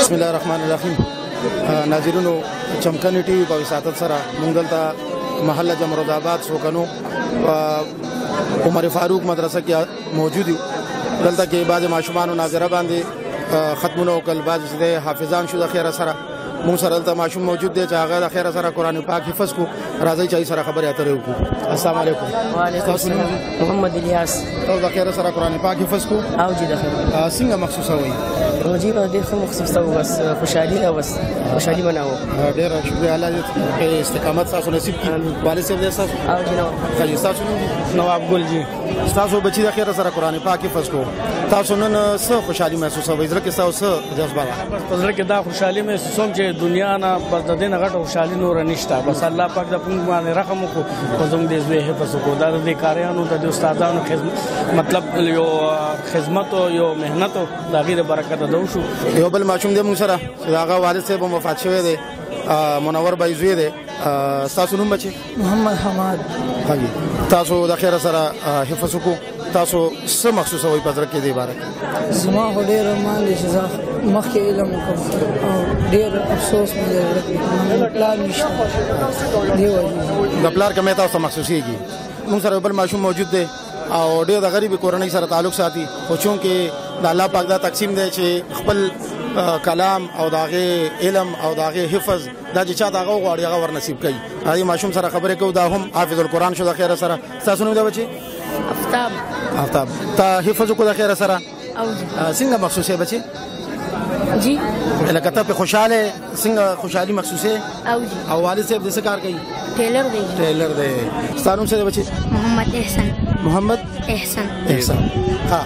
بسم الله الرحمن الرحیم. ناظرینو چمکنی ټي وي په وساتت سره مونږ دلته محله جمرود آباد سوکنو عمر فاروق مدرسه کې موجود یو. دلته کې بعض ماشومان ناظره باندې ختمونه وکړل، بعض چې حافظان شو د خیره سره. مونږ سره دلته ماشوم موجود دی چې هغه د خیره سره قرآن پاک حفظ کو. راځي چې سره خبرې اترې وکړو. السلام علیکم. وعلیکم السلام. محمد الیاس. تاسو د خیره سره قرآن پاک حفظ کو او جی د خیر څنګه مخصوصه وي؟ روجي باندې خو مخصوصه و بس خوشحالي او بس خوشحالي بناو. ډېر شکر الله دې استقامت تاسو نصیب کړي. والد صاحب دې تاسو او جناب خالي تاسو نواب ګل جی تاسو بچی د خیره سره قرآن پاک حفظ کو. تاسو نن څه خوشحالي محسوسه وي؟ ځکه تاسو څه جذبه بس پزړه کې دا خوشحالي محسوسوم چې دنیا نه بس د دې نه غټه خوشحالي نور نشته. بس الله پاک د پنځ باندې رحم وکړو او زموږ دې زوی حفظ وکړو. دا د کاریانو د استادانو خدمت مطلب یو خدمت او یو مهنت د غیر برکت ده شو. یو بل ماشوم دې موږ سره چې هغه والد صاحب وفات شوی دی، منور بای زوی دی. تاسو نوم بچی؟ محمد حماد. هغه تاسو د خیره سره حفظ کو. تاسو څه مخصوصه وي پزړه کې دی بارک؟ زما ډېر ارمان دي چې مخکې علم وکړم او ډېر افسوس مې لري پلان نشته دی وایي د پلار کمه تاسو محسوسيږي. موږ سره بل ماشوم موجود دی او ډېر د غریب کورنۍ سره تعلق ساتي، خو چونکې د الله پاک دا تقسیم دی چې خپل کلام او داغه علم او داغه حفظ دا چې چا داغه غواړي هغه ور نصیب کوي. هغه ماشوم سره خبرې کوو. دا هم حافظ القرآن شو د خیره سره. تاسو نوم دا بچي؟ افتاب. افتاب تا حفظ کو د خیره سره او څنګه محسوسه بچي؟ جی لکه ته په خوشاله څنګه خوشحالي محسوسه؟ او جی او والد صاحب دې څه کار کوي؟ ټیلر دی. ټیلر دی. ستاسو څه بچي؟ محمد احسان. محمد احسان. احسان. ها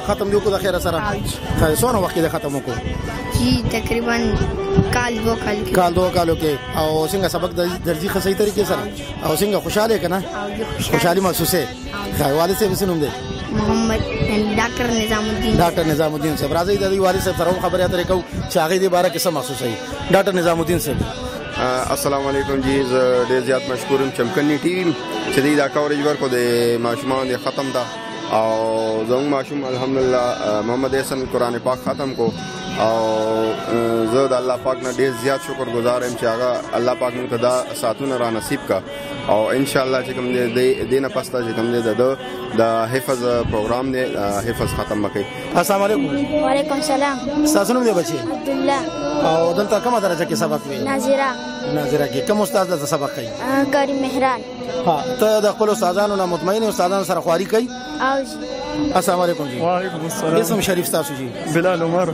ختم دیو کو د خیره سره. ها سونه وخت دې ختم وکړو؟ جی تقریبا کال دو کالو کې. او څنګه سبق درځي خصي طریقې سره او څنګه خوشاله کنه؟ خوشحالي محسوسه. ها والد صاحب څه نوم دی؟ محمد ډاکټر نظام الدین صاحب. راځي د والد صاحب سره خبرې اترې کوو چې هغه دې باره کې څه محسوسه وي. ډاکټر نظام الدین صاحب السلام علیکم جی. ډېر زیات مشکورم چمکنی ټیم چې دا کورج ورکو د ماشومان د ختم دا او زموږ ماشوم الحمدلله محمد احسان قرآن پاک ختم کو او زه د الله پاک نه ډېر زیات شکر گزار یم چې هغه الله پاک موږ ته دا ساعتونه را نصیب کا او ان شاء الله چې کوم دې نه پسته چې کوم دې د حفظ پروګرام دی حفظ ختم وکړي. السلام علیکم. وعلیکم السلام. تاسو نوم دی بچي؟ عبد الله. او دلته کومه درجه کې سبق وی؟ ناظره کې. کوم استاد د سبق کوي؟ کریم مهران. ها ته د خپل استادانو نه مطمئن استادانو سره خواري کوي؟ او جی. السلام علیکم جی. وعلیکم السلام. اسم شریف تاسو جی؟ بلال عمر.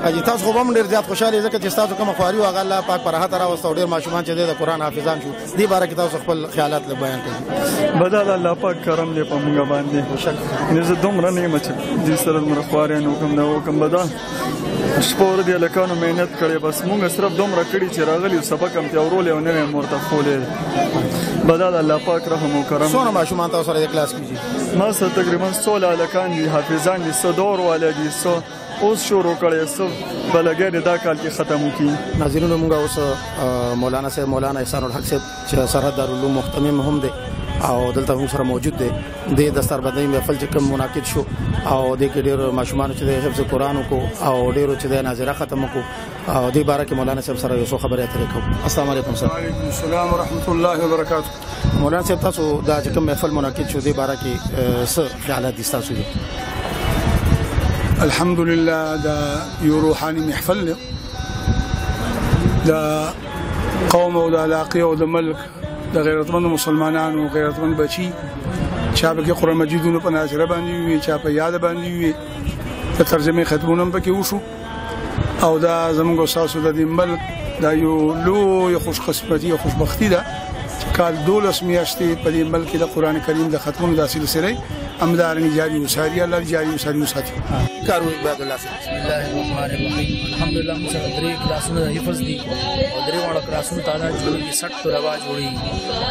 اجي تاسو خو هم ډیر زیات خوشاله ځکه چې تاسو کوم خواري او هغه الله پاک پر هغه راوستو ډیر ماشومان چې د قرآن حافظان شو. دې باره کې تاسو خپل خیالات له بیان کړئ. بدل الله پاک کرم دې په موږ باندې. نه زه دومره نه یم چې دې سره موږ خوارانو کوم دا وکم بدل سپور دی لکانو مهنت کړي بس موږ صرف دومره کړي چې راغلی سبق هم ته اورول او نه مرته خولې. بدل الله پاک رحم او کرم. څونه ماشومان تاسو سره د کلاس کې؟ ما سره تقریبا 16 لکان دي حافظان دي 100 دور والدي 100 اوس شروع کړي 100 بلګر دا کال کې ختم کی. ناظرینو موږ اوس مولانا صاحب مولانا احسان الحق صاحب چې سرحد دارالعلوم محتمم هم دي او دلته هم سره موجود دي. د دستار بدني محفل چې کوم منعقد شو او د کې ډېر ماشومان چې د حفظ قرآن کو او ډېر چې د ناظره ختم کو او د باره کې مولانا صاحب سره یو څه خبرې اترې کوو. السلام علیکم صاحب. وعلیکم السلام ورحمت الله وبرکاته. مولانا صاحب تاسو دا چې کوم محفل منعقد شو د باره کې څه خیالات دي تاسو دي؟ الحمدلله دا یو روحاني محفل دا قوم او د علاقه او د ملک د غیرتمند مسلمانانو غیرتمند بچي چا به قرآن مجیدونو په ناظره باندې وي، چا په یاد باندې وي، د ترجمه ختمونه په کې وشو او دا زموږ اساسو د دې ملک دا یو لوی خوش قسمتي او خوشبختی ده چې کال 12 میاشتې په دې ملک د قرآن کریم د ختمونو د سلسله امدارنګ جاری وساري الله جاری وساري وساتي. کارو عباد الله صاحب. بسم الله الرحمن الرحیم. الحمدلله موږ سره درې کلاسونه حفظ دي او درې وړ کلاسونه تعداد جوړي 60 طلبه جوړي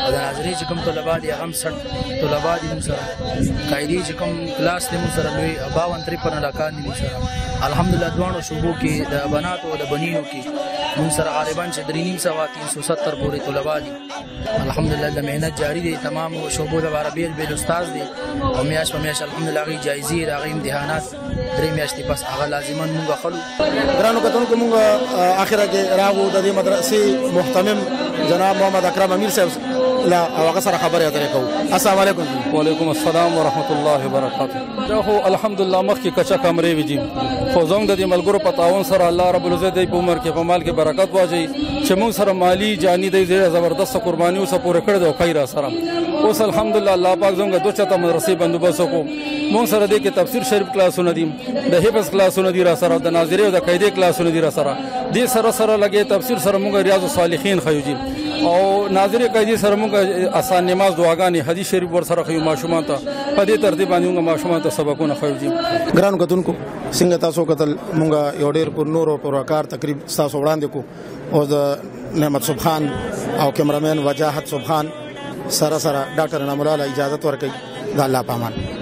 او د ناظرې چې کوم طلبه دي هم 60 طلبه دي موږ سره قاعده چې کوم کلاس دي موږ سره لوی 52 53 لکان دي موږ سره الحمدلله دوانو شوبو کې د بنات او د بنینو کې موږ سره غالبا چې 370 پورې طلبا دي. الحمدلله د مهنت جاری دي، تمام شوبو د عربی بیل استاد دي او میاش په میاش الحمدلله غي جایزې راغی امتحانات 3 میاشتې پس هغه لازمان موږ خلو. ګرانو کتونکو موږ اخره کې راغو د دې مدرسې محتمم جناب محمد اکرم امیر صاحب لا هغه سره خبرې اترې کوو. السلام علیکم. وعلیکم السلام ورحمت الله وبرکاته. دا خو الحمدلله مخکې کچا کمرې وځي خو زموږ د دې ملګرو په تعاون سره الله رب العزت دې په عمر کې په مال کې برکت واچي چې موږ سره مالی جانی دې زبردست قرباني اوسه پوره کړې او خیر سره اوس الحمدلله الله پاک زموږ دوه چته مدرسې بندوبست وکړو. موږ سره دې کې تفسیر شریف کلاسونه دي، د حفظ کلاسونه دي را سره، د ناظری او د قاعده کلاسونه دي را سره. دې سره لګي تفسیر سره موږ ریاض الصالحین خيوجي او ناظری قاعده سره موږ آسان نماز دعاګانې حدیث شریف ور سره خيو ماشومان ته په دې ترتیب باندې موږ ماشومان ته سبقونه خيوجي. ګرانو کتونکو څنګه تاسو کتل موږ یو ډېر پر نور او پرکار تقریب تاسو وړاندې کو او د نعمت سبحان او کیمرامین وجاهت سبحان سره ډاکټر انعام الله اجازه ورکړي. د الله پامان.